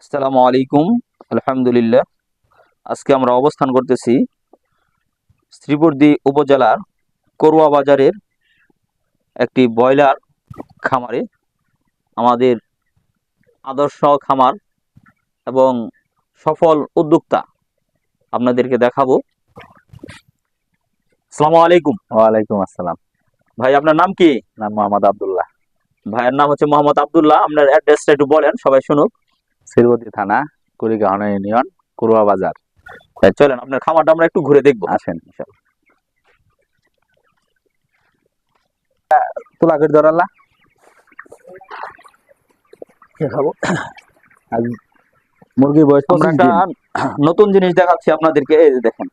আসসালামু আলাইকুম। আলহামদুলিল্লাহ। আজকে আমরা অবস্থান করতেছি শ্রীবর্দী উপজেলার করুয়া বাজারের একটি ব্রয়লার খামারে। আমাদের আদর্শ খামার এবং সফল উদ্যোক্তা আপনাদেরকে দেখাবো। আসসালামু আলাইকুম। ওয়ালাইকুম আসসালাম। ভাই, আপনার নাম কি? নাম মোহাম্মদ আব্দুল্লাহ। ভাইয়ের নাম হচ্ছে মোহাম্মদ আব্দুল্লাহ। আপনার অ্যাড্রেসটা একটু বলেন, সবাই শুনুক। শ্রীবর্দী থানা, কুড়িগ্রাম ইউনিয়ন, করুয়া বাজার। চলেন আপনার খামারটা আমরা একটু ঘুরে দেখবো। আসেন। তোলা করে ধরাল্লা খাবো। মুরগির বয়স আমরা একটা নতুন জিনিস দেখাচ্ছি আপনাদেরকে। এই যে দেখেন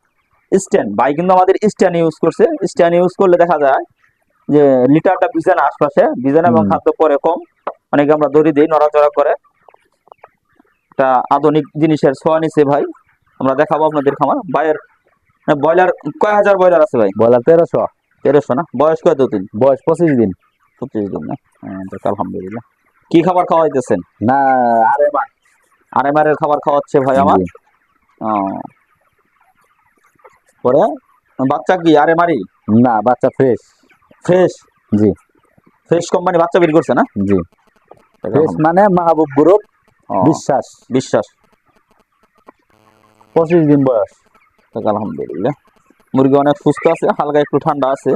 স্ট্যান্ড। ভাই কিন্তু আমাদের স্ট্যান্ড ইউজ করছে। স্ট্যান্ড ইউজ করলে দেখা যায় যে লিটারটা ভিজে না, আশপাশে ভিজে না এবং খাদ্য পরে কম। অনেকে আমরা দড়ি দিই, নড়াচড়া করে। একটা আধুনিক জিনিসের ছোঁয়া নিছে ভাই। আমরা দেখাবো আপনাদের খামার। ভাইয়ের ব্রয়লার কয় হাজার ব্রয়লার আছে ভাই? ব্রয়লার 1300 না? বয়স কত দিন? বয়স 25 দিন। 25 দিন না? আলহামদুলিল্লাহ। কি খাবার খাওয়াইতেছেন? না, আরএমআর খাবার খাওয়াচ্ছে ভাই আমার। পরে বাচ্চা কি আরএমআরই? না, বাচ্চা ফ্রেশ। ফ্রেশ? জি। ফ্রেশ কোম্পানি বাচ্চা বের করছে না? জি। ফ্রেশ মানে মাহবুব গ্রুপ, বিশ্বাস। 25 দিন বয়স। আলহামদুলিল্লাহ। মুরগি অনেক সুস্থ আছে, হালকা একটু ঠান্ডা আছে।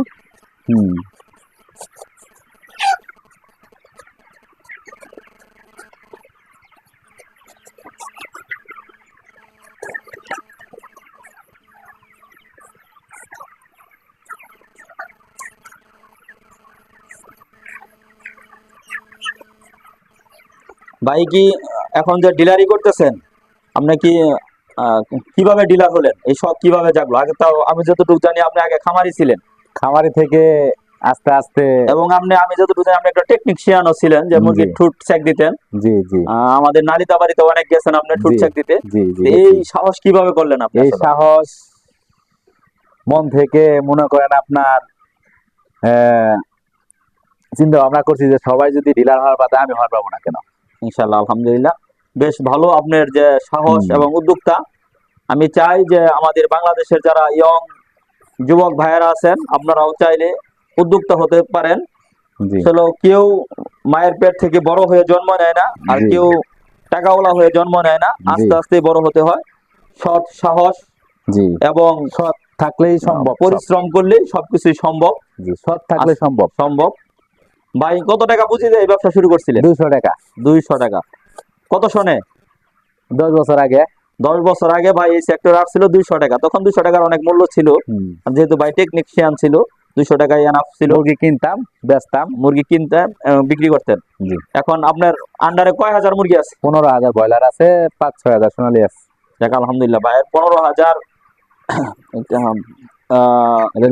ভাই কি এখন যে ডিলারি করতেছেন, আপনি কি কিভাবে ডিলার হলেন? এই সব কিভাবে জাগলো? আগে তাও আমি যতটুকু জানি আপনি আগে খামারি ছিলেন। খামারি থেকে আস্তে আস্তে, এবং আমি যতটুকু জানি আপনি একটা টেকনিশিয়ানও ছিলেন, যে মুরগির ঠুট চেক দিতেন। জি জি। আমাদের নালিতাবাড়িতে অনেক গেছেন আপনি ঠুট চেক দিতে। জি জি। এই সাহস কিভাবে করলেন আপনি? এই সাহস মন থেকে, মনে করেন আপনার চিন্তা ভাবনা করছি যে সবাই যদি ডিলার হওয়ার পারে আমি হওয়ার পাবো না কেন। ইনশাআল্লাহ, আলহামদুলিল্লাহ। বেশ ভালো আপনার যে সাহস এবং উদ্যোক্তা। আমি চাই যে আমাদের বাংলাদেশের যারা ইয়ং যুবক ভাইয়েরা আছেন, আপনারাও চাইলে উদ্যোক্তা হতে পারেন। আসলে কেউ মায়ের পেট থেকে বড় হয়ে জন্ম নেয় না, আর কেউ টাকাওয়ালা হয়ে জন্ম নেয় না। আস্তে আস্তে বড় হতে হয়। সৎ, সাহস এবং সৎ থাকলেই সম্ভব, পরিশ্রম করলেই সবকিছুই সম্ভব। সৎ থাকলে সম্ভব। ভাই কত টাকা পুঁজি দিয়ে এই ব্যবসা শুরু করছিলেন? 200 টাকা। 200 টাকা। কত সনে? 10 বছর আগে। 10 বছর আগে ভাই এই সেক্টর আসছিল 200 টাকা। তখন 200 টাকার অনেক মূল্য ছিল, যেহেতু ভাই টেকনিশিয়ান ছিল। 200 টাকায় এনাফ ছিল। মুরগি কিনতাম, বেচতাম, মুরগি কিনতেন, বিক্রি করতেন। এখন আপনার আন্ডারে কয় হাজার মুরগি আছে? 15,000 ব্রয়লার আছে, 5-6 হাজার সোনালী আছে। দেখ আলহামদুলিল্লাহ। ভাইয়ের 15,000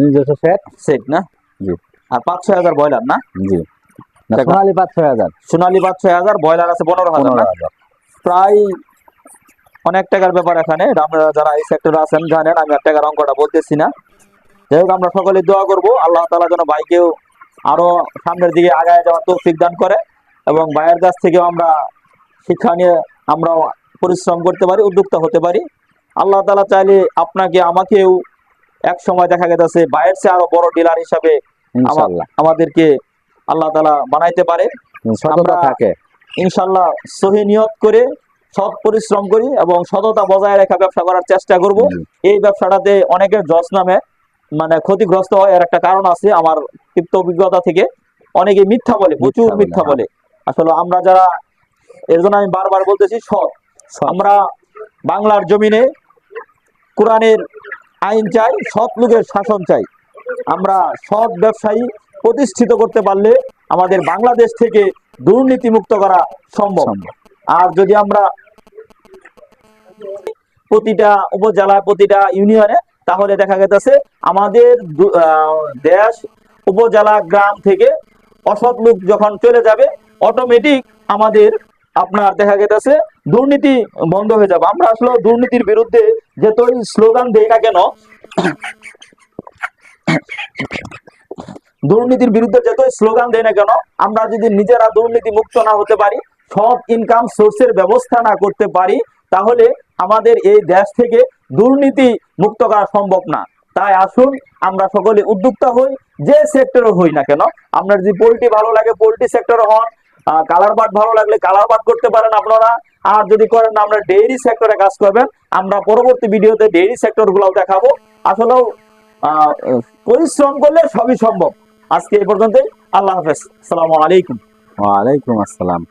নিজস্ব সেট না? জি। আর 5-6 হাজার ব্রয়লার না? জি। সোনালী 5-6 হাজার। সোনালী 5-6 হাজার, ব্রয়লার আছে 15,000। প্রায় অনেক টাকার ব্যাপার এখানে। আপনারা যারা এই সেক্টরে আছেন জানেন, আমি আর টাকার অঙ্কটা বলতেছি না। যাই হোক, আমরা সকলে দোয়া করবো আল্লাহ তাআলা যেন ভাইকেও আরো সামনের দিকে আগায় যাওয়ার তৌফিক দান করে, এবং ভাইয়ের কাছ থেকেও আমরা শিক্ষা নিয়ে আমরা পরিশ্রম করতে পারি, উদ্যোক্তা হতে পারি। আল্লাহ তাআলা চাইলে আপনাকে আমাকেও এক সময় দেখা গেছে ভাইয়ের চেয়ে আরো বড় ডিলার হিসাবে আমাদেরকে আল্লাহ তাআলা বানাইতে পারে। আমরা ইনশাআল্লাহ সহি নিয়ত করে সৎ পরিশ্রম করি এবং সততা বজায় রেখে ব্যবসা করার চেষ্টা করব। এই ব্যবসাটাতে অনেকের জস নামে মানে ক্ষতিগ্রস্ত হয়। এর একটা কারণ আছে আমার তিক্ত অভিজ্ঞতা থেকে। অনেকে মিথ্যা বলে, প্রচুর মিথ্যা বলে। আসলে আমরা যারা, এর জন্য আমি বারবার বলতেছি, সৎ। আমরা বাংলার জমিনে কোরআনের আইন চাই, সৎ লোকের শাসন চাই। আমরা সৎ ব্যবসায়ী প্রতিষ্ঠিত করতে পারলে আমাদের বাংলাদেশ থেকে দুর্নীতি মুক্ত করা সম্ভব। আর যদি আমরা প্রতিটা উপজেলা, প্রতিটা ইউনিয়নে, তাহলে দেখা গেছে আমাদের দেশ, উপজেলা, গ্রাম থেকে অসৎ লোক যখন চলে যাবে, অটোমেটিক আমাদের আপনার দেখা গেছে দুর্নীতি বন্ধ হয়ে যাবে। আমরা আসলে দুর্নীতির বিরুদ্ধে যতই স্লোগান দেই না কেন, দুর্নীতির বিরুদ্ধে যতই স্লোগান দেয় না কেন, আমরা যদি নিজেরা দুর্নীতি মুক্ত না হতে পারি, সব ইনকাম সোর্সের ব্যবস্থা না করতে পারি, তাহলে আমাদের এই দেশ থেকে দুর্নীতি মুক্ত করা সম্ভব না। তাই আসুন আমরা সকলে উদ্যোক্তা হই, যে সেক্টরে হই না কেন। আপনার যদি পোল্ট্রি ভালো লাগে পোল্ট্রি সেক্টরে হন, কালার বাট ভালো লাগলে কালার বাট করতে পারেন আপনারা। আর যদি করেন না, আমরা ডেইরি সেক্টরে কাজ করবেন। আমরা পরবর্তী ভিডিওতে ডেইরি সেক্টর গুলো দেখাবো। আসলেও পরিশ্রম করলে সবই সম্ভব। আজকে এই পর্যন্তই। আল্লাহ হাফেজ। আসসালামু আলাইকুম। ওয়ালাইকুম আসসালাম।